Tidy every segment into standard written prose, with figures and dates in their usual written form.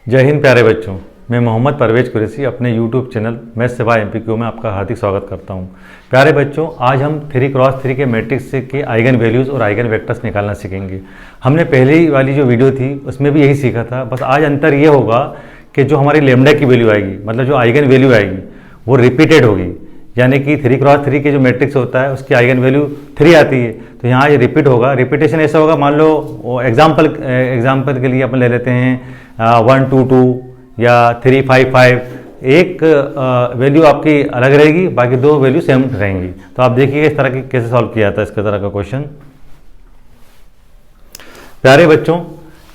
जय हिंद प्यारे बच्चों। मैं मोहम्मद परवेज कुरैशी अपने YouTube चैनल मैथ्स सेवा MPQ में आपका हार्दिक स्वागत करता हूं। प्यारे बच्चों, आज हम 3x3 के मैट्रिक्स के आइगन वैल्यूज़ और आइगन वेक्टर्स निकालना सीखेंगे। हमने पहली वाली जो वीडियो थी उसमें भी यही सीखा था, बस आज अंतर ये होगा कि जो हमारी लेमडा की वैल्यू आएगी, मतलब जो आइगन वैल्यू आएगी वो रिपीटेड होगी। यानी कि 3x3 के जो मैट्रिक्स होता है उसकी आइगन वैल्यू 3 आती है, तो यहाँ ये रिपीट होगा। रिपीटेशन ऐसा होगा, मान लो एग्जाम्पल के लिए अपन ले लेते हैं 1 2 2 या 3 5 5। एक वैल्यू आपकी अलग रहेगी, बाकी दो वैल्यू सेम रहेंगी। तो आप देखिएगा इस तरह की कैसे सॉल्व किया था इसके तरह का क्वेश्चन। प्यारे बच्चों,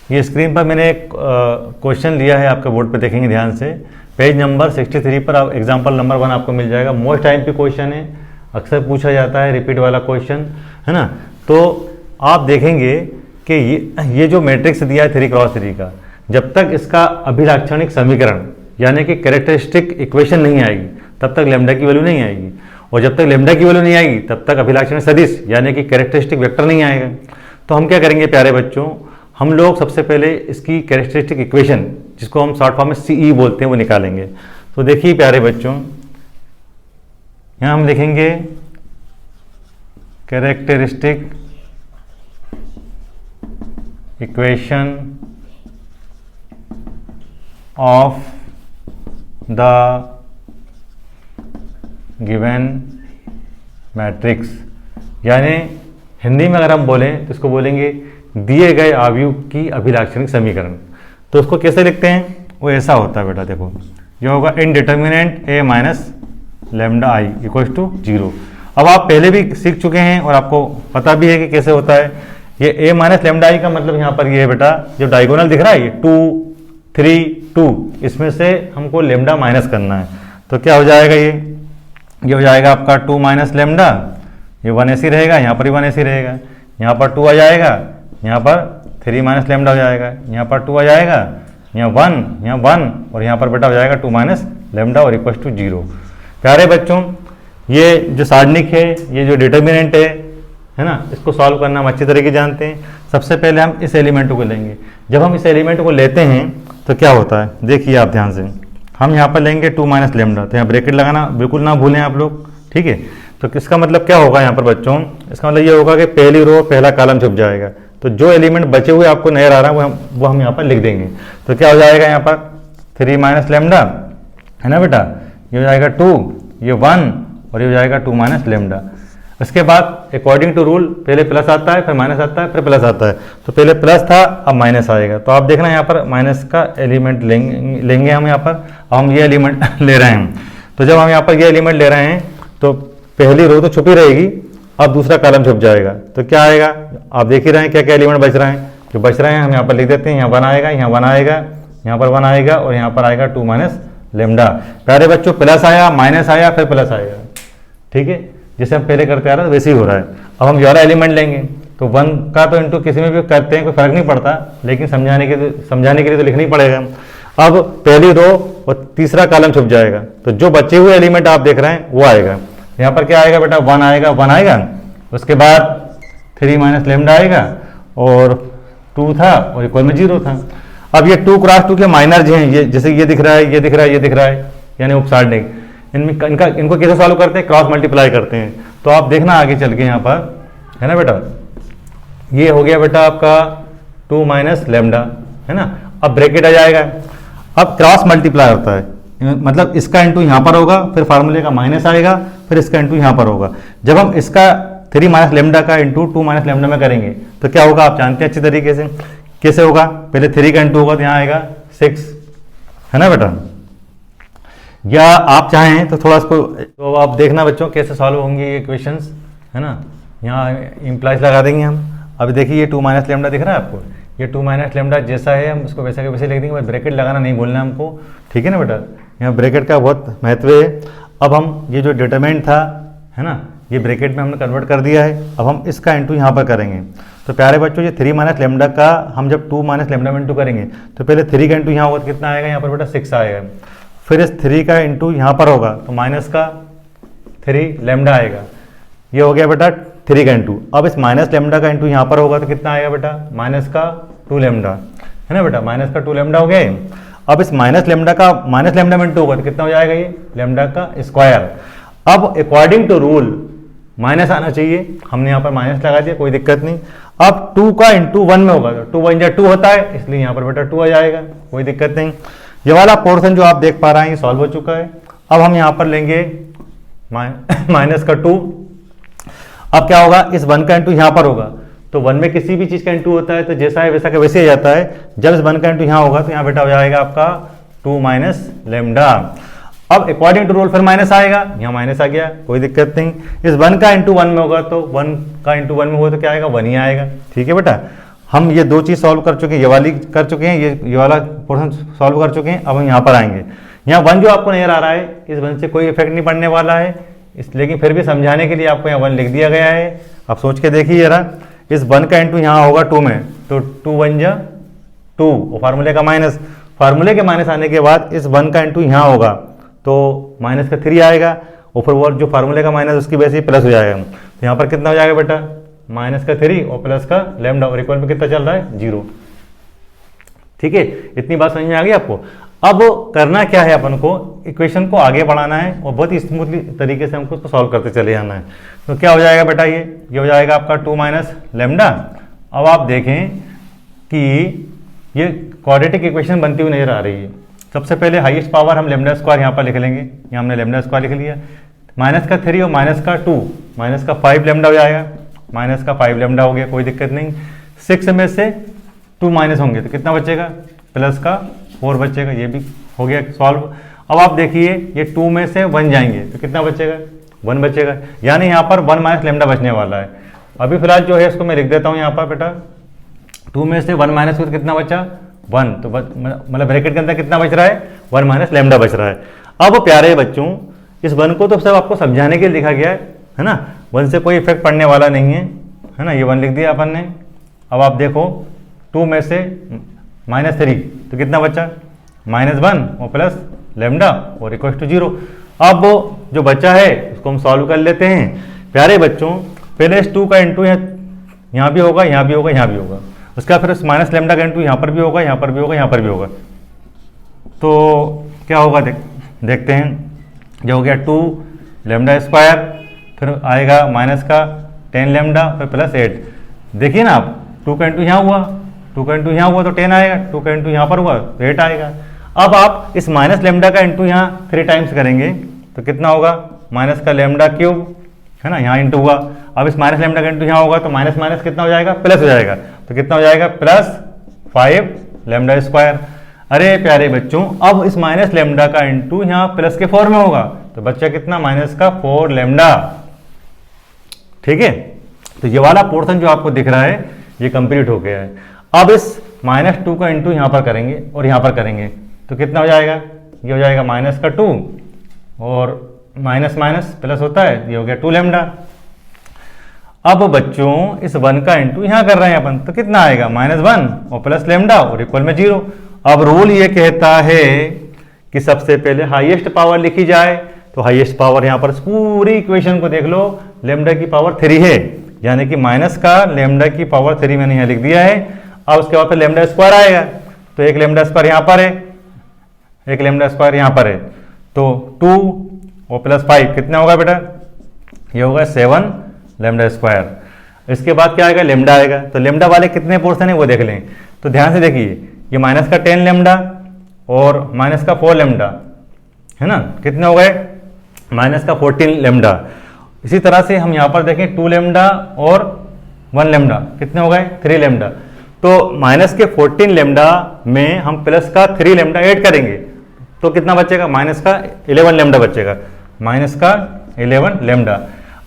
ये स्क्रीन पर मैंने एक क्वेश्चन लिया है, आपके बोर्ड पे देखेंगे ध्यान से। पेज नंबर 63 पर आप एग्जाम्पल नंबर 1 आपको मिल जाएगा। मोस्ट टाइम पे क्वेश्चन है, अक्सर पूछा जाता है, रिपीट वाला क्वेश्चन है ना। तो आप देखेंगे कि ये जो मैट्रिक्स दिया है 3x3 का, जब तक इसका अभिलाक्षणिक समीकरण यानी कि कैरेक्टरिस्टिक इक्वेशन नहीं आएगी तब तक लेमडा की वैल्यू नहीं आएगी, और जब तक लेमडा की वैल्यू नहीं आएगी तब तक अभिलाक्षणिक सदिश यानी कि कैरेक्टरिस्टिक वेक्टर नहीं आएगा। तो हम क्या करेंगे प्यारे बच्चों, हम लोग सबसे पहले इसकी कैरेक्टरिस्टिक इक्वेशन, जिसको हम शॉर्ट फॉर्म में CE बोलते हैं, वो निकालेंगे। तो देखिए प्यारे बच्चों, यहाँ हम लिखेंगे characteristic equation of the given matrix, यानी हिंदी में अगर हम बोलें तो इसको बोलेंगे दिए गए आव्यूह की अभिलाक्षणिक समीकरण। तो उसको कैसे लिखते हैं, वो ऐसा होता है बेटा, देखो ये होगा determinant a minus lambda I equal to 0। अब आप पहले भी सीख चुके हैं और आपको पता भी है कि कैसे होता है। ये a माइनस लेमडा आई का मतलब यहाँ पर ये है बेटा, जो डायगोनल दिख रहा है ये 2 3 2, इसमें से हमको लेमडा माइनस करना है। तो क्या हो जाएगा, ये हो जाएगा आपका 2 माइनस लेमडा, ये 1 ऐसी रहेगा, यहाँ पर भी 1 ऐसी रहेगा, यहाँ पर 2 आ जाएगा, यहाँ पर 3 माइनस लेमडा हो जाएगा, यहाँ पर 2 आ जाएगा, यहाँ 1 और यहाँ पर बेटा हो जाएगा 2 माइनस लेमडा और इक्वल टू 0। प्यारे बच्चों, ये जो सारणिक है, ये जो डिटर्मिनेंट है ना, इसको सॉल्व करना हम अच्छी तरीके जानते हैं। सबसे पहले हम इस एलिमेंट को लेंगे। जब हम इस एलिमेंट को लेते हैं तो क्या होता है, देखिए आप ध्यान से, हम यहाँ पर लेंगे 2 माइनस लेमडा, तो यहाँ ब्रैकेट लगाना बिल्कुल ना भूलें आप लोग, ठीक है। तो इसका मतलब क्या होगा यहाँ पर बच्चों, इसका मतलब ये होगा कि पहली रो पहला कॉलम छुप जाएगा। तो जो एलिमेंट बचे हुए आपको नजर आ रहा है वो हम यहाँ पर लिख देंगे। तो क्या हो जाएगा यहाँ पर 3 माइनस लेमडा है ना बेटा, ये हो जाएगा 2, ये 1 और ये हो जाएगा 2 माइनस लेमडा। इसके बाद अकॉर्डिंग टू रूल पहले प्लस आता है, फिर माइनस आता है, फिर प्लस आता है। तो पहले प्लस था, अब माइनस आएगा। तो आप देखना यहाँ पर माइनस का एलिमेंट लेंगे हम यहाँ पर, अब हम ये एलिमेंट ले रहे हैं। तो जब हम यहाँ पर ये एलिमेंट ले रहे हैं तो पहली रो तो छुपी रहेगी, अब दूसरा कॉलम छुप जाएगा। तो क्या आएगा, आप देख ही रहे हैं क्या क्या एलिमेंट बच रहे हैं। जो बच रहे हैं हम यहाँ पर लिख देते हैं, यहाँ 1 आएगा, यहाँ 1 आएगा, यहाँ पर 1 आएगा और यहाँ पर आएगा 2 माइनस लेमडा। प्यारे बच्चों, प्लस आया, माइनस आया, फिर प्लस आएगा, ठीक है, जैसे हम पहले करते आ रहे हैं वैसे ही हो रहा है। अब हम ये वाला एलिमेंट लेंगे, तो 1 का तो इंटू किसी में भी करते हैं, कोई फर्क नहीं पड़ता, लेकिन समझाने के लिए तो लिखना ही पड़ेगा। अब पहली रो और तीसरा कॉलम छुप जाएगा, तो जो बचे हुए एलिमेंट आप देख रहे हैं वो आएगा। यहाँ पर क्या आएगा बेटा, 1 आएगा, उसके बाद 3 माइनस लेमडा आएगा और 2 था और इक्वल में 0 था। अब ये 2 क्रॉस 2 के माइनर जो हैं, ये जैसे ये दिख रहा है, ये दिख रहा है, ये दिख रहा है, यानी उपसारणिक। इनको कैसे सॉल्व करते हैं, क्रॉस मल्टीप्लाई करते हैं। तो आप देखना आगे चल के यहाँ पर, है ना बेटा, ये हो गया बेटा आपका 2 माइनस लेमडा, है ना। अब ब्रैकेट आ जाएगा, अब क्रॉस मल्टीप्लाई होता है, मतलब इसका इंटू यहाँ पर होगा, फिर फार्मूले का माइनस आएगा, फिर इसका इंटू यहाँ पर होगा। जब हम इसका 3 माइनस लेमडा का इंटू 2 माइनस लेमडा में करेंगे तो क्या होगा, आप जानते हैं अच्छी तरीके से कैसे होगा। पहले 3 का इंटू होगा तो यहाँ आएगा 6, है ना बेटा। या आप चाहें तो थोड़ा इसको, तो आप देखना बच्चों कैसे सॉल्व होंगे ये इक्वेशंस, है ना। यहाँ इम्प्लाइज लगा देंगे हम। अभी देखिए ये 2 माइनस लेमडा दिख रहा है आपको, ये 2 माइनस लेमडा जैसा है हम इसको वैसा के वैसे लिख देंगे, बस ब्रैकेट लगाना नहीं भूलना है हमको, ठीक है ना बेटा। यहाँ ब्रैकेट का बहुत महत्व है। अब हम ये जो डिटरमिनेंट था, है ना, ये ब्रैकेट में हमने कन्वर्ट कर दिया है। अब हम इसका इंटू यहाँ पर करेंगे। तो प्यारे बच्चों, ये 3 माइनस लेमडा का हम जब 2 माइनस लेमडा में इंटू करेंगे तो पहले 3 का इंटू यहाँ होगा तो कितना आएगा, यहाँ पर बेटा 6 आएगा। फिर इस 3 का इंटू यहाँ पर होगा तो माइनस का 3 लेमडा आएगा, ये हो गया बेटा 3 का इंटू। अब इस माइनस लेमडा का इंटू यहाँ पर होगा तो कितना आएगा बेटा, माइनस का 2 लेमडा, है ना बेटा, माइनस का 2 लेमडा हो गया। अब इस माइनस लेमडा में 2 होगा तो कितना हो जाएगा, ये लेमडा का स्क्वायर। अब अकॉर्डिंग टू रूल माइनस आना चाहिए, हमने यहाँ पर माइनस लगा दिया, कोई दिक्कत नहीं। अब 2 का इंटू 1 में होगा तो 2 1 2 होता है, इसलिए यहाँ पर बेटा 2 आ जाएगा, कोई दिक्कत नहीं। ये वाला पोर्शन जो आप देख पा रहे हैं ये सॉल्व हो चुका है। अब हम यहाँ पर लेंगे माइनस का 2। अब क्या होगा, इस 1 का इंटू यहाँ पर होगा तो 1 में किसी भी चीज़ का इंटू होता है तो जैसा है वैसा का वैसे ही जाता है। जब इस 1 का इंटू यहाँ होगा तो यहाँ बेटा हो जाएगा आपका 2 माइनस लेमडा। अब अकॉर्डिंग टू रूल फिर माइनस आएगा, यहाँ माइनस आ गया, कोई दिक्कत नहीं। इस 1 का इंटू 1 में होगा तो 1 का इंटू 1 में होगा तो क्या आएगा, 1 ही आएगा। ठीक है बेटा, हम ये 2 चीज़ सॉल्व कर चुके हैं, ये वाली कर चुके हैं, ये वाला पोर्शन सॉल्व कर चुके हैं। अब हम यहाँ पर आएंगे, यहाँ 1 जो आपको नजर आ रहा है इस 1 से कोई इफेक्ट नहीं पड़ने वाला है, लेकिन फिर भी समझाने के लिए आपको यहाँ 1 लिख दिया गया है। आप सोच के देखिए जरा, इस 1 का इंटू यहाँ होगा 2 में तो 2 1 जा 2 और फार्मूले का माइनस, फार्मूले के माइनस आने के बाद इस 1 का इंटू यहाँ होगा तो माइनस का 3 आएगा और फिर वो जो फार्मूले का माइनस उसकी वजह से प्लस हो जाएगा। तो यहाँ पर कितना हो जाएगा बेटा, माइनस का 3 और प्लस का लेमडा और इक्वल में कितना चल रहा है, 0। ठीक है, इतनी बात समझ में आ गई आपको। अब करना क्या है, अपन को इक्वेशन को आगे बढ़ाना है और बहुत ही स्मूथली तरीके से हमको उसको सॉल्व करते चले जाना है। तो क्या हो जाएगा बेटा, ये हो जाएगा आपका 2 माइनस लेमडा। अब आप देखें कि ये क्वाड्रेटिक इक्वेशन बनती हुई नजर आ रही है। सबसे पहले हाईएस्ट पावर हम लेमडा स्क्वायर यहाँ पर लिख लेंगे, यहाँ हमने लेमडा स्क्वायर लिख लिया। माइनस का 3 और माइनस का 2, माइनस का 5 लेमडा हो जाएगा, माइनस का 5 लेमडा हो गया, कोई दिक्कत नहीं। 6 में से 2 माइनस होंगे तो कितना बचेगा, प्लस का 4 बचेगा, ये भी हो गया सॉल्व। अब आप देखिए ये 2 में से 1 जाएंगे तो कितना बचेगा, 1 बचेगा, यानी यहाँ पर 1 माइनस लेमडा बचने वाला है। अभी फिलहाल जो है इसको मैं लिख देता हूँ यहाँ पर बेटा, 2 में से 1 माइनस तो कितना बचा, 1, तो मतलब ब्रैकेट के अंदर कितना बच रहा है, 1 माइनस लेमडा बच रहा है। अब प्यारे बच्चों इस 1 को तो सब आपको समझाने के लिए लिखा गया है ना, 1 से कोई इफेक्ट पड़ने वाला नहीं है ना, ये 1 लिख दिया अपन ने। अब आप देखो 2 में से -3 तो कितना बचा, -1 और प्लस लेमडा और इक्वल टू 0। अब जो बचा है उसको हम सॉल्व कर लेते हैं। प्यारे बच्चों पहले इस 2 का इंटू यहाँ भी होगा, यहाँ भी होगा, यहाँ भी होगा, उसका फिर माइनस लेमडा का इंटू यहाँ पर भी होगा, यहाँ पर भी होगा, यहाँ पर भी होगा। तो क्या होगा देखते हैं। जो हो गया 2 लेमडा स्क्वायर, फिर आएगा माइनस का 10 लेमडा, फिर प्लस 8। देखिए ना आप 2 का इंटू यहाँ हुआ, 2 का इंटू यहाँ हुआ तो 10 आएगा, 2 का इंटू यहाँ पर हुआ तो 8 आएगा। अब आप इस माइनस लेमडा का इंटू यहाँ 3 टाइम्स करेंगे तो कितना होगा, माइनस का लेमडा क्यूब है ना, यहाँ इंटू हुआ। अब इस माइनस लेमडा का इंटू यहाँ होगा तो माइनस माइनस कितना हो जाएगा, प्लस हो जाएगा, तो कितना हो जाएगा, +5 लेमडा स्क्वायर। अरे प्यारे बच्चों अब इस माइनस लेमडा का इंटू यहाँ प्लस के 4 में होगा तो बच्चा कितना, माइनस का 4 लेमडा। ठीक है, तो ये वाला पोर्शन जो आपको दिख रहा है ये कंप्लीट हो गया है। अब इस -2 का इंटू यहाँ पर करेंगे और यहाँ पर करेंगे तो कितना हो जाएगा, ये हो जाएगा माइनस का 2 और माइनस माइनस प्लस होता है, ये हो गया 2 लेमडा। अब बच्चों इस 1 का इंटू यहाँ कर रहे हैं अपन तो कितना आएगा, -1 और प्लस लेमडा और इक्वल में 0। अब रूल ये कहता है कि सबसे पहले हाईएस्ट पावर लिखी जाए, तो हाईएस्ट पावर यहाँ पर पूरी इक्वेशन को देख लो, लेमडा की पावर 3 है, यानी कि माइनस का लेमडा की पावर 3 मैंने यहाँ लिख दिया है। अब उसके बाद फिर लेमडा स्क्वायर आएगा तो एक लेमडा स्क्वायर यहाँ पर है, एक लेमडा स्क्वायर यहाँ पर है, तो 2 और प्लस 5 कितना होगा बेटा, ये होगा 7 लेमडा स्क्वायर। इसके बाद क्या आएगा, लेमडा आएगा। तो लेमडा वाले कितने पोर्शन है वो देख लें, तो ध्यान से देखिए ये माइनस का 10 लेमडा और माइनस का 4 लेमडा है ना, कितने हो गए, माइनस का 14 लेमडा। इसी तरह से हम यहाँ पर देखें 2 लेमडा और 1 लेमडा कितने हो गए, 3 लेमडा। तो माइनस के 14 लेमडा में हम प्लस का 3 लेमडा ऐड करेंगे तो कितना बचेगा, माइनस का 11 लेमडा बचेगा, माइनस का 11 लेमडा।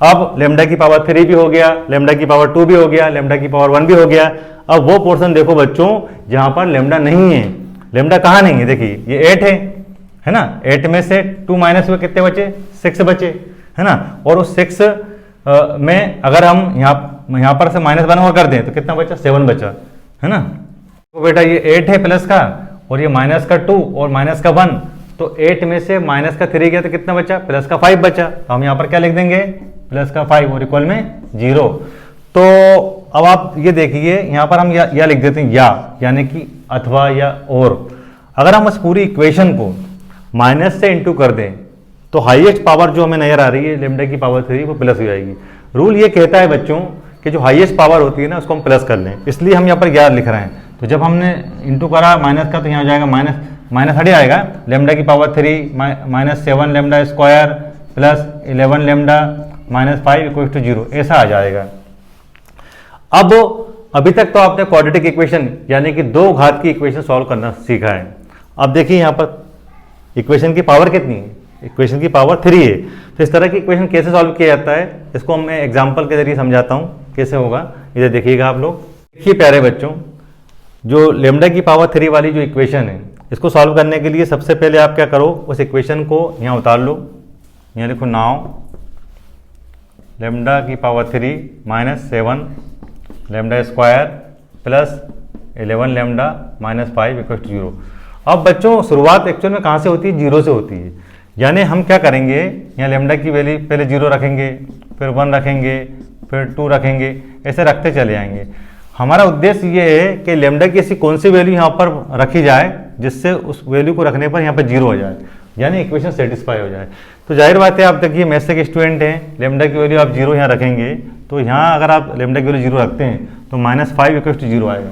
अब लेमडा की पावर 3 भी हो गया, लेमडा की पावर 2 भी हो गया, लेमडा की पावर 1 भी हो गया। अब वो पोर्शन देखो बच्चों जहां पर लेमडा नहीं है, लेमडा कहाँ नहीं है, देखिए ये 8 है ना, 8 में से 2 माइनस हुए कितने बचे, 6 बचे है ना, और उस 6 में अगर हम यहाँ पर से -1 और कर दें तो कितना बचा, 7 बचा है ना। तो बेटा ये 8 है प्लस का और ये माइनस का 2 और माइनस का 1, तो 8 में से माइनस का 3 गया तो कितना बचा, प्लस का 5 बचा। हम यहाँ पर क्या लिख देंगे, प्लस का 5 और इक्वल में 0। तो अब आप ये देखिए यहाँ पर हम या लिख देते हैं, यानी कि अथवा या और। अगर हम उस पूरी इक्वेशन को माइनस से इंटू कर दें तो हाईएस्ट पावर जो हमें नजर आ रही है लैम्डा की पावर 3 वो प्लस हो जाएगी। रूल ये कहता है बच्चों कि जो हाईएस्ट पावर होती है ना उसको हम प्लस कर लें, इसलिए हम यहाँ पर 11 लिख रहे हैं। तो जब हमने इंटू करा माइनस का तो यहाँ हो जाएगा माइनस हट जाएगा, लैम्डा की power 3 minus 7 lambda square plus 11 lambda minus 5 equal to 0, ऐसा आ जाएगा। अब अभी तक तो आपने क्वाड्रेटिक इक्वेशन यानी कि दो घात की इक्वेशन सॉल्व करना सीखा है। अब देखिए यहाँ पर इक्वेशन की पावर कितनी है, इक्वेशन की पावर 3 है। तो इस तरह की इक्वेशन कैसे सॉल्व किया जाता है इसको मैं एग्जांपल के जरिए समझाता हूँ कैसे होगा, इधर देखिएगा आप लोग। देखिए प्यारे बच्चों, जो लैम्डा की पावर 3 वाली जो इक्वेशन है इसको सॉल्व करने के लिए सबसे पहले आप क्या करो, उस इक्वेशन को यहाँ उतार लो, यहाँ लिखो नाउ लैम्डा की power 3 minus 7 lambda square plus 11 lambda minus 5 equal to 0। अब बच्चों शुरुआत एक्चुअल में कहाँ से होती है, 0 से होती है। यानी हम क्या करेंगे, यहाँ लैम्डा की वैल्यू पहले 0 रखेंगे, फिर 1 रखेंगे, फिर 2 रखेंगे, ऐसे रखते चले जाएंगे। हमारा उद्देश्य ये है कि लैम्डा की ऐसी कौन सी वैल्यू यहाँ पर रखी जाए जिससे उस वैल्यू को रखने पर यहाँ पर 0 हो जाए, यानी इक्वेशन सेटिस्फाई हो जाए। तो जाहिर बात है, आप देखिए मैथ्स के स्टूडेंट हैं, लैम्डा की वैल्यू आप 0 यहाँ रखेंगे तो यहाँ अगर आप लैम्डा की वैल्यू 0 रखते हैं तो -5 इक्वल टू 0 आएगा,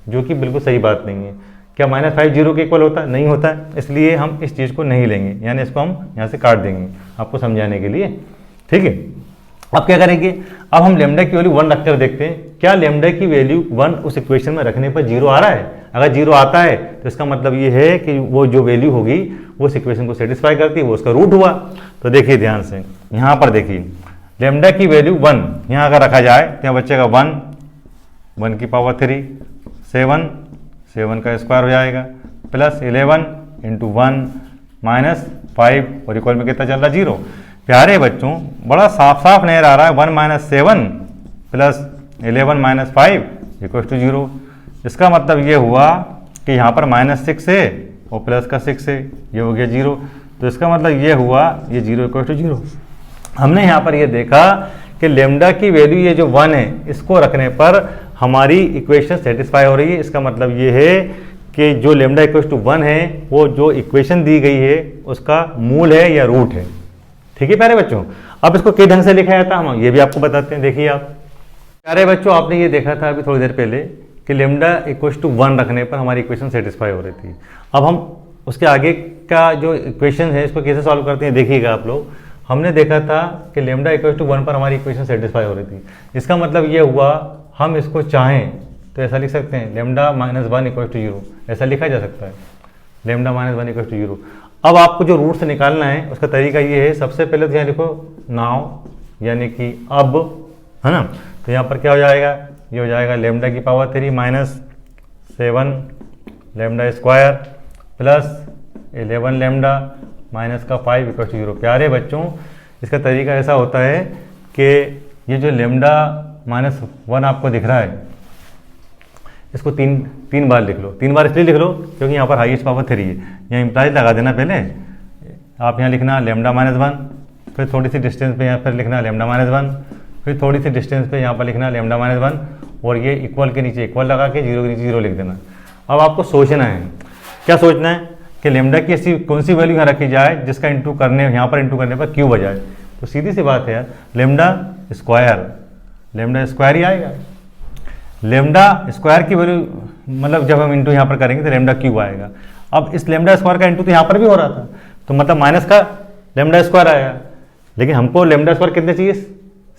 जो कि बिल्कुल सही बात नहीं है। क्या -5 0 के इक्वल होता है? नहीं होता है, इसलिए हम इस चीज़ को नहीं लेंगे, यानी इसको हम यहाँ से काट देंगे आपको समझाने के लिए, ठीक है। अब क्या करेंगे, अब हम लैम्डा की वैल्यू 1 रखकर देखते हैं क्या लैम्डा की वैल्यू 1 उस इक्वेशन में रखने पर 0 आ रहा है। अगर 0 आता है तो इसका मतलब ये है कि वो जो वैल्यू होगी वो इस इक्वेशन को सेटिस्फाई करती है, वो उसका रूट हुआ। तो देखिए ध्यान से, यहाँ पर देखिए लैम्डा की वैल्यू 1 यहाँ अगर रखा जाए तो यहाँ बचेगा 1 की पावर 3 7 का स्क्वायर हो जाएगा प्लस 11 इंटू 1 माइनस 5 और इक्वल में कितना चल रहा है 0। प्यारे बच्चों बड़ा साफ साफ नजर आ रहा है 1 minus 7 plus 11 minus 5 equal to 0। इसका मतलब ये हुआ कि यहाँ पर -6 है और प्लस का 6 है, ये हो गया 0। तो इसका मतलब ये हुआ ये 0 इक्वल टू 0। हमने यहाँ पर ये देखा कि लैम्डा की वैल्यू ये जो 1 है इसको रखने पर हमारी इक्वेशन सेटिस्फाई हो रही है। इसका मतलब ये है कि जो लैम्डा इक्वल टू 1 है वो जो इक्वेशन दी गई है उसका मूल है या रूट है, ठीक है प्यारे बच्चों। अब इसको किस ढंग से लिखा जाता है हम ये भी आपको बताते हैं। देखिए आप प्यारे बच्चों, आपने ये देखा था अभी थोड़ी देर पहले कि लैम्डा इक्वल टू 1 रखने पर हमारी इक्वेशन सेटिस्फाई हो रही थी। अब हम उसके आगे का जो इक्वेशन है इसको कैसे सॉल्व करते हैं देखिएगा आप लोग। हमने देखा था कि लैम्डा इक्वल टू 1 पर हमारी इक्वेशन सेटिस्फाई हो रही थी। इसका मतलब ये हुआ हम इसको चाहें तो ऐसा लिख सकते हैं लैम्डा -1 इक्वल टू 0, ऐसा लिखा जा सकता है लैम्डा -1 इक्वल टू 0। अब आपको जो रूट से निकालना है उसका तरीका ये है, सबसे पहले तो यहाँ लिखो नाउ यानी कि अब, है ना। तो यहाँ पर क्या हो जाएगा, ये हो जाएगा लैम्डा की power 3 minus 7 lambda square plus 11 lambda minus का 5 इक्वल टू 0। प्यारे बच्चों इसका तरीका ऐसा होता है कि ये जो लैम्डा -1 आपको दिख रहा है इसको तीन बार लिख लो। 3 बार इसलिए लिख लो क्योंकि यहाँ पर हाईएस्ट पावर 3 है, यहाँ इम्प्लाइज लगा देना पहले। आप यहाँ लिखना लैम्डा -1, फिर थोड़ी सी डिस्टेंस पे यहाँ पर लिखना लैम्डा -1, फिर थोड़ी सी डिस्टेंस पे यहाँ पर लिखना लैम्डा -1 और ये इक्वल के नीचे इक्वल लगा के 0 के नीचे 0 लिख देना। अब आपको सोचना है, क्या सोचना है कि लैम्डा की ऐसी कौन सी वैल्यू यहाँ रखी जाए जिसका इंटू करने यहाँ पर इंटू करने पर क्यों बजाए। तो सीधी सी बात है यार, लैम्डा स्क्वायर ही आएगा। लैम्डा स्क्वायर की वैल्यू मतलब जब हम इंटू यहाँ पर करेंगे तो लैम्डा क्यूब आएगा। अब इस लैम्डा स्क्वायर का इंटू तो यहाँ पर भी हो रहा था, तो मतलब माइनस का लैम्डा स्क्वायर आएगा, लेकिन हमको लैम्डा स्क्वायर कितने चाहिए,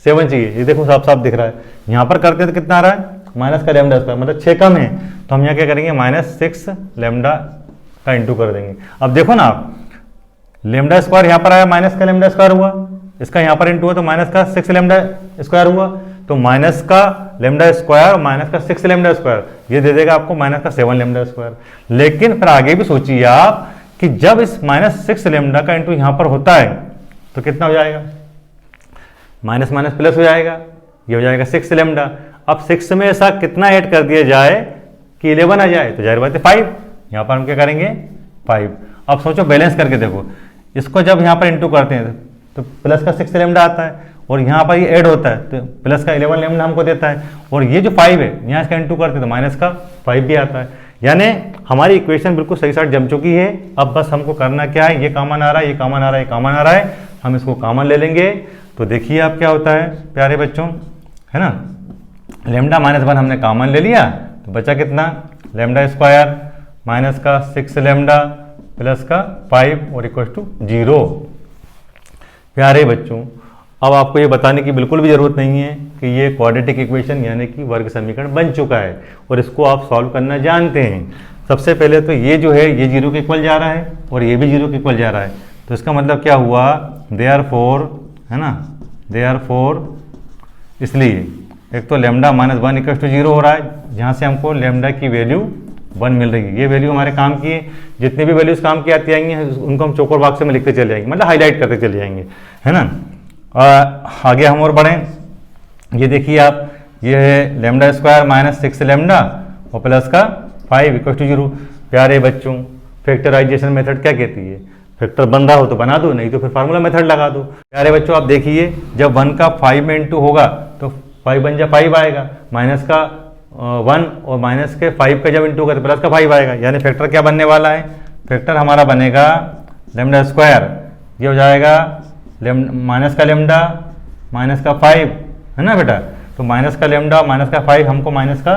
7 चाहिए। ये देखो साफ साफ दिख रहा है, यहाँ पर करते हैं तो कितना आ रहा है माइनस का लैम्डा स्क्वायर, मतलब 6 कम है। तो हम यहाँ क्या करेंगे -6 लैम्डा का इंटू कर देंगे। अब देखो ना आप, लैम्डा स्क्वायर यहाँ पर आया माइनस का लैम्डा स्क्वायर हुआ, इसका यहाँ पर इंटू हुआ तो माइनस का 6 लैम्डा स्क्वायर हुआ, तो माइनस का लैम्डा स्क्वायर माइनस का 6 लैम्डा स्क्वायर ये दे देगा आपको माइनस का 7 लैम्डा स्क्वायर। लेकिन फिर आगे भी सोचिए आप कि जब इस -6 लैम्डा का इंटू यहाँ पर होता है तो कितना हो जाएगा, माइनस माइनस प्लस हो जाएगा, ये हो जाएगा 6 लैम्डा। अब 6 में ऐसा कितना ऐड कर दिया जाए कि 11 आ जाए, तो जाहिर बात है 5, यहाँ पर हम क्या करेंगे 5। अब सोचो बैलेंस करके देखो, इसको जब यहाँ पर इंटू करते हैं तो प्लस का 6 लैम्डा आता है और यहाँ पर ये ऐड होता है तो प्लस का 11 लैम्डा हमको देता है, और ये जो 5 है यहाँ इसका इंटू करते हैं तो माइनस का 5 भी आता है। यानी हमारी इक्वेशन बिल्कुल सही साइड जम चुकी है। अब बस हमको करना क्या है, ये कॉमन आ रहा है, ये कॉमन आ रहा है, ये कॉमन आ रहा है, हम इसको कॉमन ले लेंगे। तो देखिए आप क्या होता है प्यारे बच्चों, है ना, लेमडा माइनस 1 हमने कॉमन ले लिया, तो बचा कितना, लेमडा स्क्वायर माइनस का 6 लेमडा प्लस का 5 और इक्वल टू 0। प्यारे बच्चों, अब आपको ये बताने की बिल्कुल भी ज़रूरत नहीं है कि ये क्वाड्रेटिक इक्वेशन यानी कि वर्ग समीकरण बन चुका है और इसको आप सॉल्व करना जानते हैं। सबसे पहले तो ये जो है ये 0 के इक्वल जा रहा है और ये भी 0 के इक्वल जा रहा है, तो इसका मतलब क्या हुआ, देयरफॉर, है ना, देयरफॉर, इसलिए एक तो लेमडा माइनस 1 इक्वल टू 0 हो रहा है, जहाँ से हमको लेमडा की वैल्यू 1 मिल रही है। ये वैल्यू हमारे काम की है, जितनी भी वैल्यूज काम की आती आएंगी उनको हम चौकोर बॉक्स में लिखते चले जाएंगे, मतलब हाईलाइट करते चले जाएंगे, है ना। आगे हम और बढ़ें, ये देखिए आप, ये है लेमडा स्क्वायर माइनस 6 लेमडा और प्लस का 5 इक्वल टू 0। प्यारे बच्चों, फैक्टराइजेशन मेथड क्या कहती है, फैक्टर बन रहा हो तो बना दो, नहीं तो फिर फार्मूला मेथड लगा दो। प्यारे बच्चों आप देखिए, जब 1 का 5 में इंटू होगा तो 5 बन जा 5 आएगा, माइनस का 1 और माइनस के 5 का जब इंटू होगा तो प्लस का 5 आएगा, यानी फैक्टर क्या बनने वाला है, फैक्टर हमारा बनेगा लेमडा स्क्वायर, ये हो जाएगा माइनस का लेमडा माइनस का 5, है ना बेटा, तो माइनस का लेमडा माइनस का 5 हमको माइनस का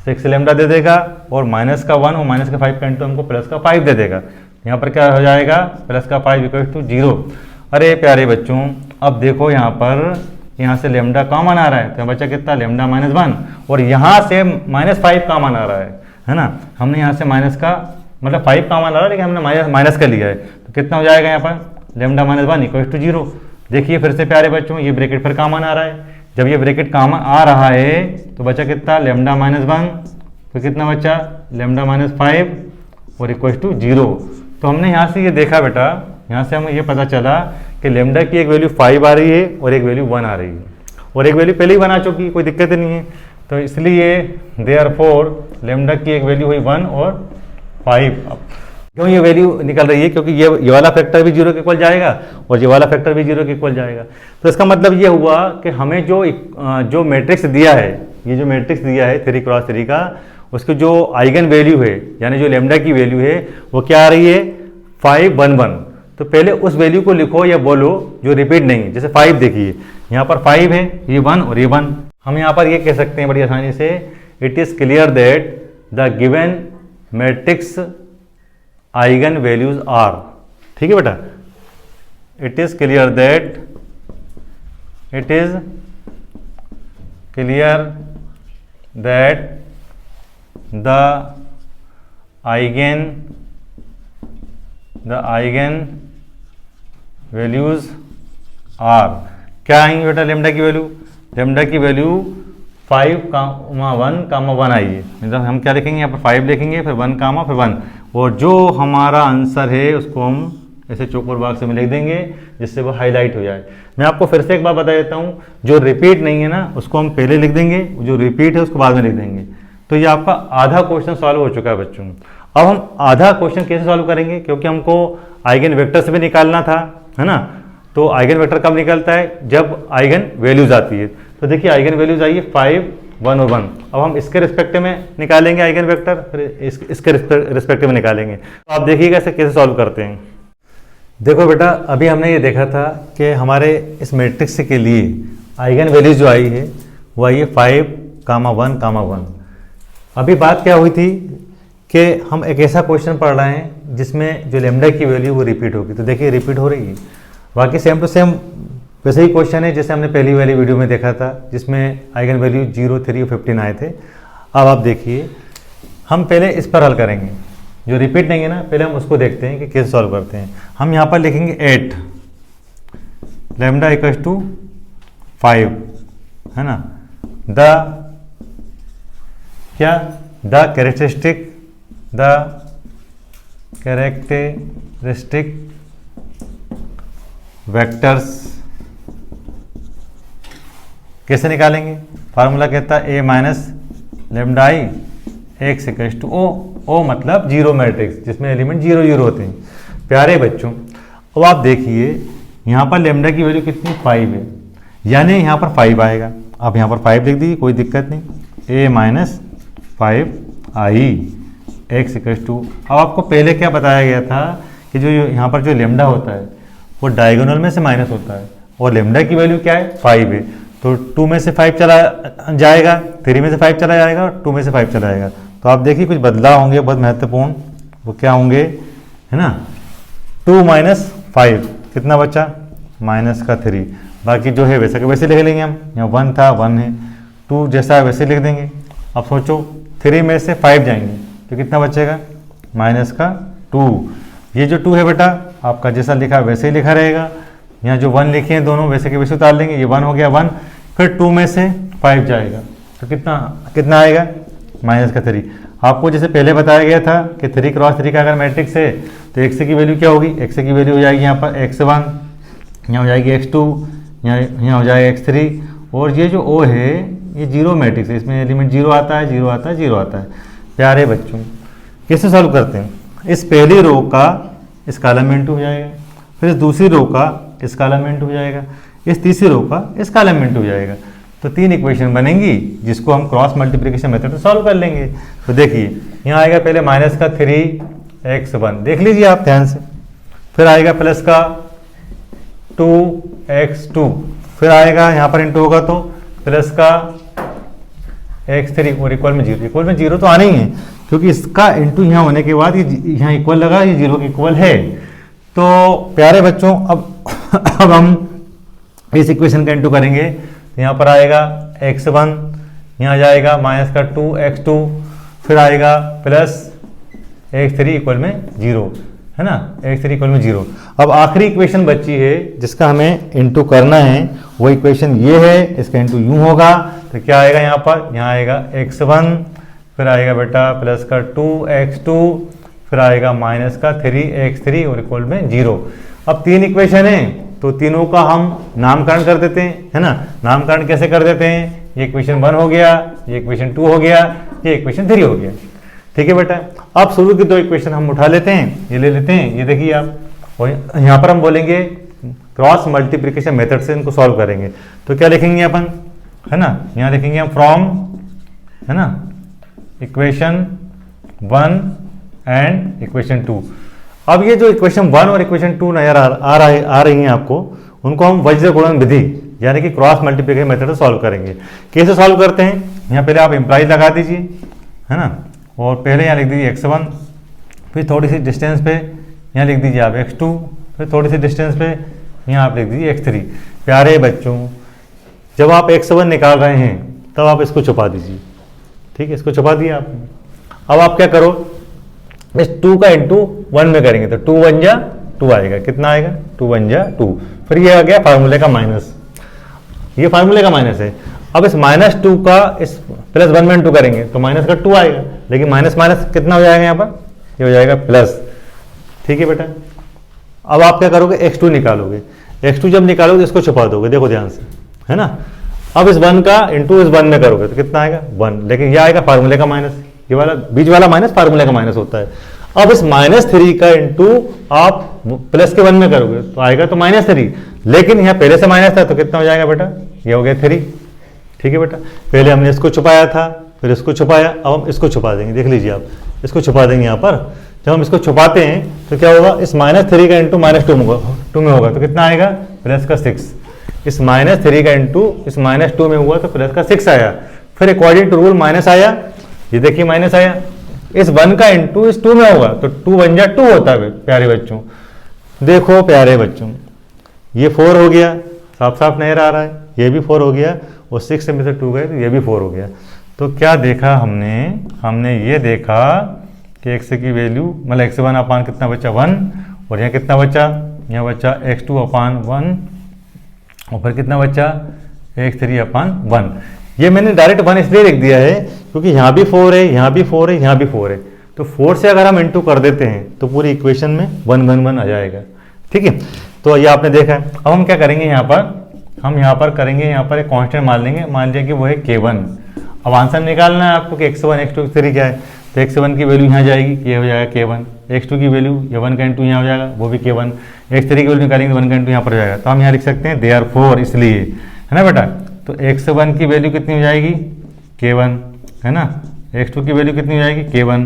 6 लेमडा दे देगा और माइनस का 1 और माइनस का 5 का इंटू हमको प्लस का 5 दे देगा। यहाँ पर क्या हो जाएगा, प्लस का 5 इक्वल टू 0। अरे प्यारे बच्चों, अब देखो यहाँ पर, यहाँ से लेमडा कॉमन आ रहा है, तो बचा कितना, लेमडा माइनस 1, और यहाँ से माइनस 5 कॉमन आ रहा है ना। हमने यहाँ से माइनस का मतलब 5 कॉमन आ रहा है, लेकिन हमने माइनस का लिया है, तो कितना हो जाएगा यहाँ पर, लेमडा माइनस 1 इक्वल टू 0। देखिए फिर से प्यारे बच्चों, ये ब्रैकेट फिर कॉमन आ रहा है, जब ये ब्रैकेट कॉमन आ रहा है तो बचा कितना, लेमडा माइनस 1, तो कितना बचा, लेमडा माइनस 5 और इक्वल टू 0। तो हमने यहाँ से ये देखा बेटा, यहाँ से हमें ये पता चला कि लेमडा की एक वैल्यू 5 आ रही है और एक वैल्यू 1 आ रही है, और एक वैल्यू पहले ही बना चुकी है, कोई दिक्कत नहीं है। तो इसलिए देयरफॉर लेमडा की एक वैल्यू हुई 1 और 5। क्यों ये वैल्यू निकल रही है, क्योंकि ये वाला फैक्टर भी 0 के इक्वल जाएगा और ये वाला फैक्टर भी 0 के इक्वल जाएगा। तो इसका मतलब ये हुआ कि हमें जो मैट्रिक्स दिया है, ये जो मैट्रिक्स दिया है 3x3 का, उसकी जो आइगन वैल्यू है यानी जो लेमडा की वैल्यू है वो क्या आ रही है, 5 1 1। तो पहले उस वैल्यू को लिखो या बोलो जो रिपीट नहीं है। जैसे 5 देखिए, यहाँ पर 5 है, ये 1 और ये 1। हम यहाँ पर ये कह सकते हैं बड़ी आसानी से, it is clear that the given matrix eigen values are. ठीक है बेटा, it is clear that, it is clear that the eigen values are. क्या आएंगे बेटा लेमडा की वैल्यू, लेमडा की वैल्यू 5 कामा 1 आई है, मतलब हम क्या लिखेंगे यहाँ पर 5 लिखेंगे, फिर 1 कामा फिर 1, और जो हमारा आंसर है उसको हम ऐसे चौकोर बॉक्स में लिख देंगे जिससे वो हाईलाइट हो जाए। मैं आपको फिर से एक बार बता देता हूँ, जो रिपीट नहीं है ना उसको हम पहले लिख देंगे, जो रिपीट है उसको बाद में लिख देंगे। तो ये आपका आधा क्वेश्चन सॉल्व हो चुका है बच्चों। अब हम आधा क्वेश्चन कैसे सॉल्व करेंगे, क्योंकि हमको आइगन वेक्टर से भी निकालना था, है ना। तो आइगन वेक्टर कब निकलता है, जब आइगन वैल्यूज आती है। तो देखिए आइगन वैल्यूज आई है 5 1 और 1। अब हम इसके रिस्पेक्टिव में निकालेंगे आइगन वेक्टर, फिर इसके रिस्पेक्टिव में निकालेंगे। तो आप देखिएगा इसे कैसे सॉल्व करते हैं। देखो बेटा, अभी हमने ये देखा था कि हमारे इस मैट्रिक्स के लिए आइगन वैल्यूज जो आई है वो आई है 5 कामा 1 कामा 1। अभी बात क्या हुई थी कि हम एक ऐसा क्वेश्चन पढ़ रहे हैं जिसमें जो लेमडा की वैल्यू वो रिपीट होगी। तो देखिए रिपीट हो रही है, बाकी सेम टू सेम वैसे ही क्वेश्चन है जैसे हमने पहली वाली वीडियो में देखा था, जिसमें आइगन वैल्यू 0 3 और 15 आए थे। अब आप देखिए, हम पहले इस पर हल करेंगे, जो रिपीट नहीं है ना, पहले हम उसको देखते हैं कि कैसे सॉल्व करते हैं। हम यहाँ पर लिखेंगे 8 लेमडा इक्वल्स टू 5, है ना। द क्या, द कैरेक्टरिस्टिक वेक्टर्स कैसे निकालेंगे, फार्मूला कहता है a minus lambda I X equals to O. O मतलब जीरो मैट्रिक्स जिसमें एलिमेंट 0 0 होते हैं। प्यारे बच्चों, अब आप देखिए यहाँ पर लेमडा की वैल्यू कितनी, 5 है, यानी यहाँ पर 5 आएगा। आप यहाँ पर 5 लिख दीजिए, कोई दिक्कत नहीं। a minus 5 I x equals to, अब आपको पहले क्या बताया गया था कि जो यहाँ पर जो लेमडा होता है वो डायगोनल में से माइनस होता है और लेमडा की वैल्यू क्या है 5 है, तो 2 में से 5 चला जाएगा, 3 में से 5 चला जाएगा और 2 में से 5 चला जाएगा। तो आप देखिए कुछ बदलाव होंगे बहुत महत्वपूर्ण, वो क्या होंगे, है ना। 2 माइनस 5 कितना बचा, माइनस का 3, बाकी जो है वैसा के वैसे लिख लेंगे हम, यहाँ 1 था 1 है, 2 जैसा है वैसे लिख देंगे। अब सोचो 3 में से 5 जाएंगे तो कितना बचेगा, माइनस का 2, ये जो 2 है बेटा आपका जैसा लिखा वैसे ही लिखा रहेगा, यहाँ जो 1 लिखे हैं दोनों वैसे के वैसे उतार लेंगे, ये 1 हो गया 1, फिर 2 में से 5 जाएगा तो कितना कितना आएगा, माइनस का 3। आपको जैसे पहले बताया गया था कि 3 क्रॉस 3 का अगर मैट्रिक्स है तो x की वैल्यू क्या होगी, x की वैल्यू हो जाएगी यहाँ पर x1, यहाँ हो जाएगी x2, यहाँ हो जाएगा x3, और ये जो O है ये जीरो मैट्रिक्स है, इसमें एलिमेंट 0 आता है 0 आता है 0 आता है। प्यारे बच्चों कैसे सॉल्व करते हैं, इस पहली रो का इस कॉलम में इंटू हो जाएगा, फिर इस दूसरी रो का इस कॉलम में इंटू हो जाएगा, इस तीसरी रो का इस कॉलम में इंटू हो जाएगा, तो 3 इक्वेशन बनेंगी जिसको हम क्रॉस मल्टीप्लिकेशन मेथड से सॉल्व कर लेंगे। तो देखिए यहाँ आएगा पहले माइनस का 3x1, देख लीजिए आप ध्यान से, फिर आएगा प्लस का 2x2, फिर आएगा यहाँ पर इंटू होगा तो प्लस का x3 और इक्वल में 0, इक्वल में 0 तो आना ही है क्योंकि इसका इंटू यहाँ होने के बाद ये यहाँ इक्वल लगा, ये 0 के इक्वल है। तो प्यारे बच्चों अब हम इस इक्वेशन का इंटू करेंगे, यहाँ पर आएगा x1, यहाँ जाएगा माइनस का 2x2, फिर आएगा प्लस x3 इक्वल में 0, है ना, x3 इक्वल में 0। अब आखिरी इक्वेशन बची है जिसका हमें इंटू करना है, वो इक्वेशन ये है, इसका इंटू यूँ होगा तो क्या आएगा यहाँ पर, यहाँ आएगा x1, फिर आएगा बेटा प्लस का 2x2, फिर आएगा माइनस का 3x3 और इक्वल में 0। अब 3 इक्वेशन है तो तीनों का हम नामकरण कर देते हैं, है ना। नामकरण कैसे कर देते हैं, ये इक्वेशन 1 हो गया, ये इक्वेशन 2 हो गया, ये इक्वेशन 3 हो गया, ठीक है बेटा। अब शुरू की 2 इक्वेशन हम उठा लेते हैं, ये ले लेते हैं, ये देखिए आप, और यहाँ पर हम बोलेंगे क्रॉस मल्टीप्लिकेशन मेथड से इनको सॉल्व करेंगे। तो क्या लिखेंगे अपन, है ना, यहाँ लिखेंगे हम फ्रॉम, है ना, इक्वेशन 1 एंड इक्वेशन 2। अब ये जो इक्वेशन 1 और इक्वेशन 2 नजर आ रही हैं आपको, उनको हम वज्र गुणन विधि यानी कि क्रॉस मल्टीप्लिकेशन मेथड से सॉल्व करेंगे। कैसे सॉल्व करते हैं, यहाँ पहले आप इम्प्लाइज लगा दीजिए, है ना, और पहले यहाँ लिख दीजिए x1, फिर थोड़ी सी डिस्टेंस पे यहाँ लिख दीजिए आप x2, फिर थोड़ी सी डिस्टेंस पे यहाँ आप लिख दीजिए x3। प्यारे बच्चों जब आप x1 निकाल रहे हैं तब आप इसको छुपा दीजिए, ठीक है, इसको छुपा दिया आपने। अब आप क्या करो, इस 2 का इंटू 1 में करेंगे तो 2 1 जा 2 आएगा, कितना आएगा, 2 1 जा 2, फिर ये आ गया फार्मूले का माइनस, ये फार्मूले का माइनस है। अब इस -2 का इस +1 में इंटू करेंगे तो माइनस का 2 आएगा, लेकिन माइनस माइनस कितना हो जाएगा यहाँ पर, ये हो जाएगा प्लस, ठीक है बेटा। अब आप क्या करोगे, x2 निकालोगे, x2 जब निकालोगे तो इसको छुपा दोगे, देखो ध्यान से, है ना। अब इस 1 का इंटू इस 1 में करोगे तो कितना आएगा 1, लेकिन यह आएगा फार्मूले का माइनस, ये वाला बीच वाला माइनस फार्मूले का माइनस होता है। अब इस -3 का इंटू आप प्लस के 1 में करोगे तो आएगा तो -3, लेकिन यहाँ पहले से माइनस था तो कितना हो जाएगा बेटा, ये हो गया 3, ठीक है बेटा। पहले हमने इसको छुपाया था, फिर इसको छुपाया, अब हम इसको छुपा देंगे, देख लीजिए आप, इसको छुपा देंगे यहाँ पर। जब हम इसको छुपाते हैं तो क्या होगा, इस -3 का इंटू -2 में होगा तो कितना आएगा, प्लस का 6। इस -3 का इंटू इस -2 में हुआ तो प्लस का 6 आया, फिर अकॉर्डिंग टू रूल माइनस आया, ये देखिए माइनस आया। इस 1 का इंटू इस 2 में होगा तो 2 1 जा 2 होता है प्यारे बच्चों। देखो प्यारे बच्चों, ये 4 हो गया, साफ साफ नजर आ रहा है, ये भी 4 हो गया, और 6 में से 2 गए तो ये भी 4 हो गया। तो क्या देखा हमने ये देखा कि x की वैल्यू मतलब x1 अपान कितना बचा 1, और यहाँ कितना बचा, यहाँ बचा x2 अपान 1, और फिर कितना बचा x3 अपान 1। ये मैंने डायरेक्ट 1 इसलिए लिख दिया है क्योंकि यहाँ भी 4 है, यहाँ भी 4 है, यहाँ भी 4 है, तो 4 से अगर हम इंटू कर देते हैं तो पूरी इक्वेशन में 1 1 1 आ जाएगा, ठीक है। तो ये आपने देखा है। अब हम क्या करेंगे, हम यहाँ पर करेंगे, यहाँ पर एक कांस्टेंट मान लेंगे, मान लिया कि वो है k1। अब आंसर निकालना है आपको कि x1 x2 x3 क्या है, तो x1 की वैल्यू यहाँ जाएगी, ये हो जाएगा k1, x2 की वैल्यू ये 1 का इंटू यहाँ हो जाएगा, वो भी k1, x3 की वैल्यू निकालेंगे 1 का इंटू यहाँ पर हो जाएगा। तो हम यहाँ लिख सकते हैं देयरफॉर, इसलिए, है ना बेटा। तो x1 की वैल्यू कितनी हो जाएगी, k1, है ना, x2 की वैल्यू कितनी हो जाएगी, k1,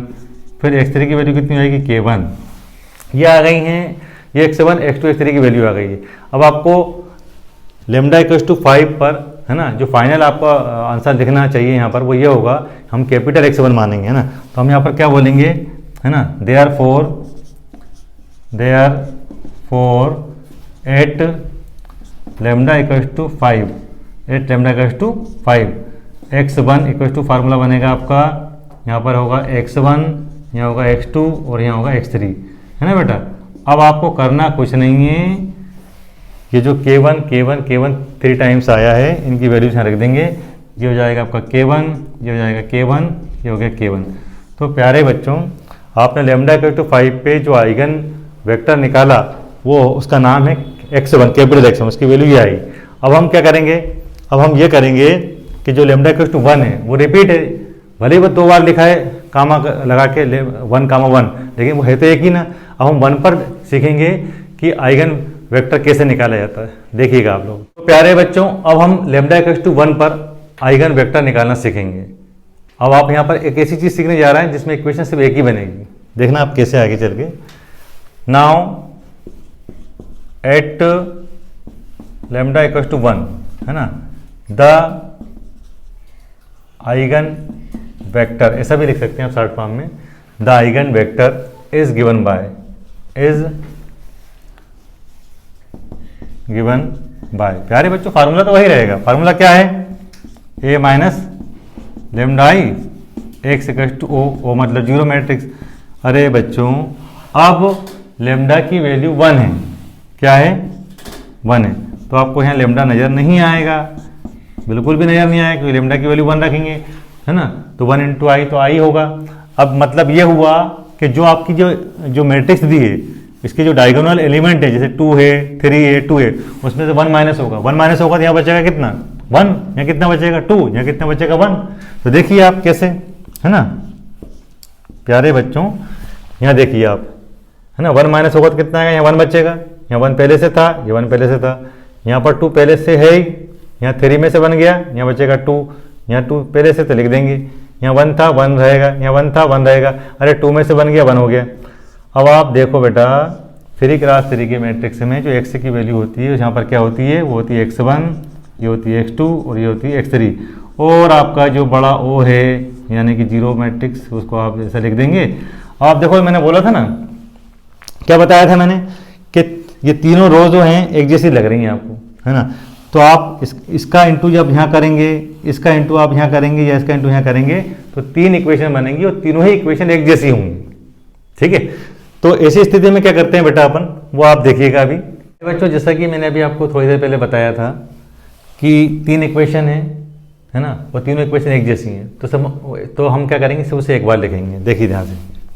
फिर x3 की वैल्यू कितनी आएगी k1, ये आ गई हैं, ये x1 x2 x3 की वैल्यू आ गई है। अब आपको लेमडा इक्वल्स टू 5 पर, है ना, जो फाइनल आपका आंसर लिखना चाहिए यहाँ पर वो ये होगा, हम कैपिटल X1 मानेंगे, है ना। तो हम यहाँ पर क्या बोलेंगे, है ना, therefore at lambda equals to 5, at lambda equals to 5, x1 equals to formula बनेगा आपका, यहाँ पर होगा x1, यहाँ होगा x2 और यहाँ होगा x3, है ना बेटा। अब आपको करना कुछ नहीं है, ये जो k1 3 टाइम्स आया है, इनकी वैल्यूज यहाँ रख देंगे, ये हो जाएगा आपका k1, ये हो जाएगा k1, ये हो गया k1। तो प्यारे बच्चों, आपने लेमडा इक्वल टू 5 पे जो आइगन वेक्टर निकाला वो उसका नाम है x1, कैपिटल x1, उसकी वैल्यू ये आई। अब हम क्या करेंगे, अब हम ये करेंगे कि जो लेमडा इक्वल टू 1 है वो रिपीट है, भले ही वो 2 बार लिखा है कामा लगा के 1, 1, लेकिन वो है तो एक ही ना। अब हम 1 पर सीखेंगे कि आइगन वेक्टर कैसे निकाला जाता है, देखिएगा आप लोग। तो प्यारे बच्चों, अब हम लेमडा इक्वल टू 1 पर आइगन वेक्टर निकालना सीखेंगे। अब आप यहाँ पर एक ऐसी चीज़ सीखने जा रहे हैं जिसमें इक्वेशन सिर्फ एक ही बनेगी, देखना आप कैसे आगे चल के। Now at lambda equal to 1, है ना, द आइगन वेक्टर, ऐसा भी लिख सकते हैं आप शॉर्ट फॉर्म में, the eigen vector is given by, प्यारे बच्चों फार्मूला तो वही रहेगा। फार्मूला क्या है, a minus lambda I X equal to O मतलब जीरो मैट्रिक्स। अरे बच्चों, अब लेमडा की वैल्यू 1 है, क्या है, 1 है, तो आपको यहाँ लेमडा नज़र नहीं आएगा, बिल्कुल भी नज़र नहीं आएगा, क्योंकि लेमडा की वैल्यू 1 रखेंगे, है ना। तो 1 इंटू आई तो आई होगा। अब मतलब ये हुआ कि जो आपकी जो मैट्रिक्स दी है, इसके जो डायगोनल एलिमेंट है, जैसे 2 है, 3 है, 2 है, उसमें से 1 माइनस होगा, 1 माइनस होगा तो यहाँ बचेगा कितना, 1, यहाँ कितना बचेगा 2, यहाँ कितना बचेगा 1। तो देखिए आप कैसे, है ना प्यारे बच्चों, यहाँ देखिए आप, है ना, 1 माइनस होगा तो कितना आएगा, यहाँ 1 बचेगा, यहाँ 1 पहले से था, ये 1 पहले से था, यहाँ पर 2 पहले से है ही, यहाँ 3 में से बन गया, यहाँ बचेगा 2, यहाँ 2 पहले से तो लिख देंगे, यहाँ 1 था 1 रहेगा, यहाँ 1 था 1 रहेगा, अरे 2 में से बन गया 1 हो गया। अब आप देखो बेटा 3 क्रॉस 3 के मैट्रिक्स में जो x की वैल्यू होती है यहाँ पर क्या होती है, वो होती है x1, ये होती है x2 और ये होती है x3, और आपका जो बड़ा O है यानी कि जीरो मैट्रिक्स, उसको आप ऐसा लिख देंगे। आप देखो मैंने बोला था ना, क्या बताया था मैंने, कि ये तीनों रो जो हैं एक जैसी लग रही हैं आपको, है ना। तो आप इसका इंटू जब यहाँ करेंगे, इसका इंटू आप यहाँ करेंगे या इसका इंटू यहाँ करेंगे, तो 3 इक्वेशन बनेंगी और तीनों ही इक्वेशन एक जैसी होंगी, ठीक है। तो ऐसी स्थिति में क्या करते हैं बेटा अपन, वो आप देखिएगा अभी। बच्चों जैसा कि मैंने अभी आपको थोड़ी देर पहले बताया था कि 3 इक्वेशन है ना, वो तीनों इक्वेशन एक जैसी हैं, तो हम क्या करेंगे, सिर्फ उसे एक बार लिखेंगे, देखिए ध्यान से,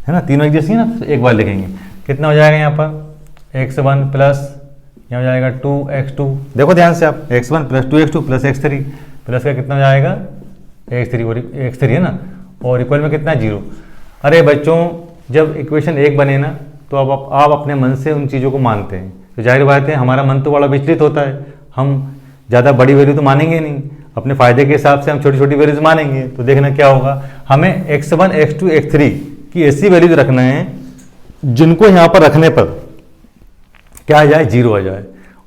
है ना, तीनों एक जैसी है ना, तो एक बार लिखेंगे। कितना हो जाएगा यहाँ पर, x1 प्लस यहाँ हो जाएगा 2x2, देखो ध्यान से आप, x1 plus 2x2 plus x3, plus का कितना हो जाएगा x3, और x3 है ना, और इक्वल में कितना 0। अरे बच्चों जब इक्वेशन एक बने ना, तो अब आप अपने मन से उन चीज़ों को मानते हैं, तो जाहिर बात है हमारा मन तो बड़ा विचलित होता है, हम ज़्यादा बड़ी वैल्यू तो मानेंगे नहीं, अपने फ़ायदे के हिसाब से हम छोटी छोटी वैल्यूज मानेंगे। तो देखना क्या होगा, हमें x1 x2 x3 की ऐसी वैल्यूज रखना है जिनको यहाँ पर रखने पर क्या आ जाए, 0 आ जाए।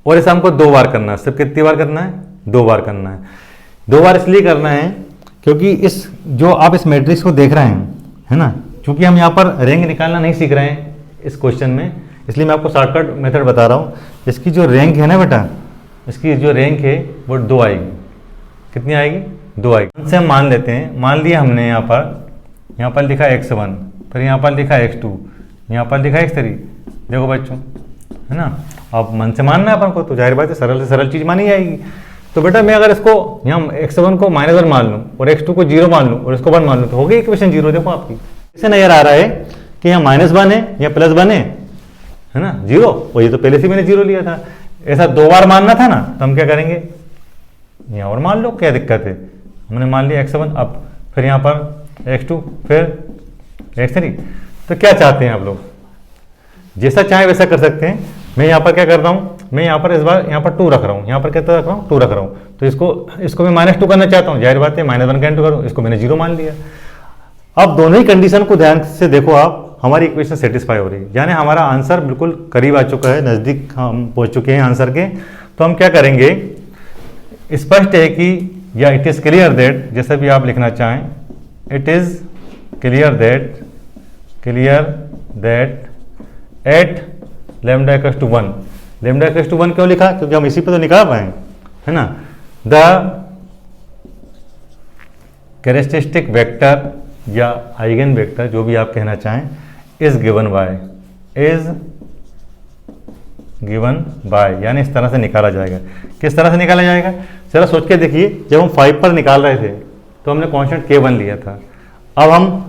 और इसे हमको 2 बार करना है, सिर्फ कितनी बार करना है, 2 बार करना है। 2 बार इसलिए करना है क्योंकि इस जो आप इस मैट्रिक्स को देख रहे हैं, है ना, क्योंकि हम यहाँ पर रैंक निकालना नहीं सीख रहे हैं इस क्वेश्चन में, इसलिए मैं आपको शॉर्टकट मेथड बता रहा हूँ। इसकी जो रैंक है ना बेटा, इसकी जो रैंक है वो 2 आएगी। कितनी आएगी, 2 आएगी। से हम मान लेते हैं, मान लिया हमने यहाँ पर लिखा x1, फिर यहाँ पर लिखा x2, यहाँ पर लिखा x3। देखो बच्चों, है ना, अब मन से मानना है अपन को, तो जाहिर बात है सरल से सरल चीज़ मानी जाएगी। तो बेटा मैं अगर इसको यहाँ x1 को -1 मान लूँ और x2 को 0 मान लूँ और इसको 1 मान लूँ, तो हो गई इक्वेशन 0। देखो आपकी इसे नजर आ रहा है कि यहाँ -1 है या +1 है ना, 0, और ये तो पहले से मैंने 0 लिया था। ऐसा 2 बार मानना था ना, तो हम क्या करेंगे, यहाँ और मान लो, क्या दिक्कत है, हमने मान लिया x1, अब फिर यहाँ पर x2, फिर x3। तो क्या चाहते हैं आप लोग, जैसा चाहे वैसा कर सकते हैं। मैं यहाँ पर क्या कर रहा हूँ, मैं यहाँ पर इस बार यहाँ पर 2 रख रहा हूँ, यहाँ पर कितना रख रहा हूँ, 2 रख रहा हूँ। तो इसको मैं -2 करना चाहता हूँ, जाहिर बात है -1 का इंटू करूँ, इसको मैंने 0 मान लिया। अब दोनों ही कंडीशन को ध्यान से देखो आप, हमारी इक्वेशन सेटिस्फाई हो रही है, यानी हमारा आंसर बिल्कुल करीब आ चुका है, नज़दीक हम पहुंच चुके हैं आंसर के। तो हम क्या करेंगे, स्पष्ट है कि या इट इज़ क्लियर दैट, जैसा भी आप लिखना चाहें, it is clear that at lambda equals to 1, lambda equals to 1 क्यों लिखा, क्योंकि हम इसी पे तो निकाल रहे हैं, है ना। द कैरेक्टरिस्टिक वेक्टर या आइगन वेक्टर, जो भी आप कहना चाहें, इज गिवन बाय, यानी इस तरह से निकाला जाएगा। किस तरह से निकाला जाएगा, जरा सोच के देखिए। जब हम 5 पर निकाल रहे थे तो हमने कांस्टेंट K1 लिया था, अब हम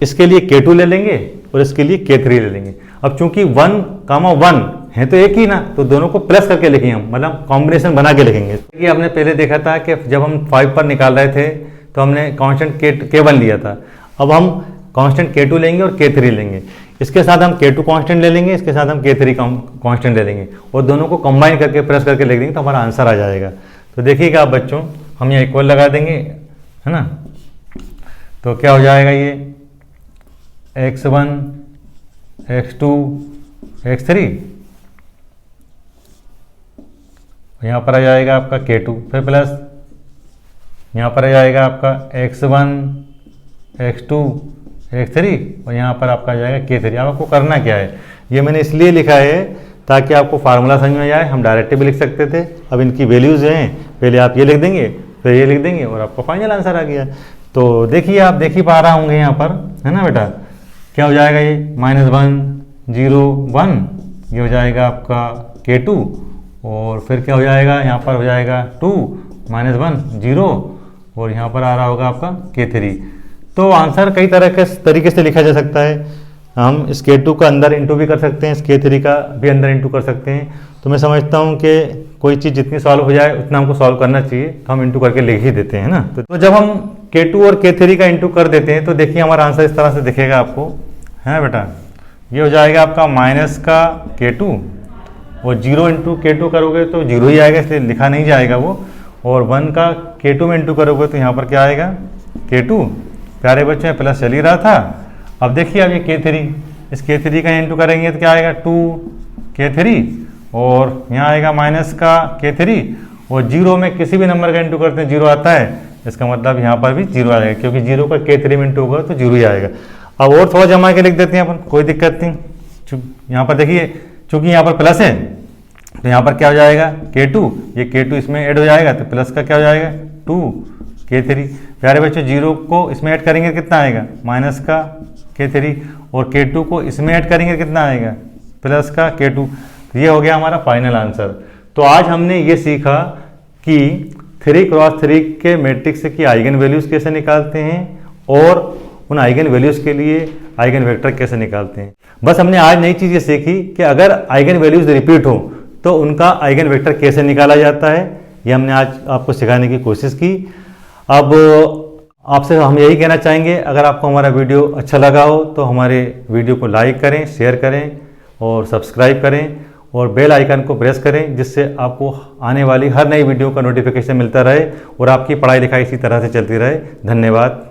इसके लिए K2 ले लेंगे और इसके लिए K3 ले लेंगे। अब चूंकि 1, 1 है तो एक ही ना, तो दोनों को प्लस करके लिखेंगे हम, मतलब कॉम्बिनेशन बना के लिखेंगे। कि आपने पहले देखा था कि जब हम 5 पर निकाल रहे थे तो हमने कांस्टेंट K1 लिया था, अब हम कांस्टेंट K2 लेंगे और K3 लेंगे। इसके साथ हम K2 कांस्टेंट ले लेंगे, इसके साथ हम K3 कांस्टेंट ले लेंगे और दोनों को कंबाइन करके प्रेस करके लिख देंगे तो हमारा आंसर आ जाएगा। तो देखिएगा आप बच्चों, हम यहाँ इक्वल लगा देंगे, है ना। तो क्या हो जाएगा, ये x1 x2 x3, यहाँ पर आ जाएगा आपका K2, फिर प्लस यहाँ पर आ जाएगा आपका x1 x2 x3 और यहाँ पर आपका आ जाएगा K3। अब आपको करना क्या है, ये मैंने इसलिए लिखा है ताकि आपको फार्मूला समझ में जाए। हम डायरेक्ट भी लिख सकते थे, अब इनकी वैल्यूज़ हैं, पहले आप ये लिख देंगे फिर ये लिख देंगे और आपका फाइनल आंसर आ गया। तो देखिए, आप देख ही पा रहा होंगे यहाँ पर, है ना बेटा। क्या हो जाएगा ये, -1 0 1, ये हो जाएगा आपका K2 और फिर क्या हो जाएगा, यहाँ पर हो जाएगा 2 -1 0 और यहाँ पर आ रहा होगा आपका K3। तो आंसर कई तरह के तरीके से लिखा जा सकता है। हम इस K2 का अंदर इंटू भी कर सकते हैं, इस K3 का भी अंदर इंटू कर सकते हैं। तो मैं समझता हूँ कि कोई चीज़ जितनी सॉल्व हो जाए उतना हमको सॉल्व करना चाहिए, तो हम इंटू करके लिख ही देते हैं ना। तो जब हम K2 और K3 का इंटू कर देते हैं तो देखिए हमारा आंसर इस तरह से दिखेगा आपको, है बेटा। ये हो जाएगा आपका माइनस का K2 और 0 इंटू K2 करोगे तो 0 ही आएगा, इसलिए लिखा नहीं जाएगा वो। और 1 का K2 में इंटू करोगे तो यहाँ पर क्या आएगा, K2। प्यारे बच्चे, प्लस चल ही रहा था। अब देखिए, अब ये K3, इस K3 का इंटू करेंगे तो क्या आएगा, 2 K3 और यहाँ आएगा माइनस का K3 और 0 में किसी भी नंबर का इंटू करते हैं 0 आता है, इसका मतलब यहाँ पर भी 0 आएगा, क्योंकि 0 का K3 में इंटू होगा तो 0 ही आएगा। अब और थोड़ा जमा के लिख देते हैं अपन, कोई दिक्कत नहीं। यहाँ पर देखिए, चूँकि यहाँ पर प्लस है तो यहाँ पर क्या हो जाएगा, K2, ये K2 इसमें ऐड हो जाएगा तो प्लस का क्या हो जाएगा, 2 K3। प्यारे बच्चों, 0 को इसमें ऐड करेंगे कितना आएगा, माइनस का K3 और K2 को इसमें ऐड करेंगे कितना आएगा, प्लस का K2। ये हो गया हमारा फाइनल आंसर। तो आज हमने ये सीखा कि 3x3 के मैट्रिक्स की आइगन वैल्यूज़ कैसे निकालते हैं और उन आइगन वैल्यूज़ के लिए आइगन वेक्टर कैसे निकालते हैं। बस हमने आज नई चीज़ ये सीखी कि अगर आइगन वैल्यूज़ रिपीट हो तो उनका आइगन वेक्टर कैसे निकाला जाता है, ये हमने आज आपको सिखाने की कोशिश की। अब आपसे हम यही कहना चाहेंगे, अगर आपको हमारा वीडियो अच्छा लगा हो तो हमारे वीडियो को लाइक करें, शेयर करें और सब्सक्राइब करें और बेल आइकन को प्रेस करें, जिससे आपको आने वाली हर नई वीडियो का नोटिफिकेशन मिलता रहे और आपकी पढ़ाई लिखाई इसी तरह से चलती रहे। धन्यवाद।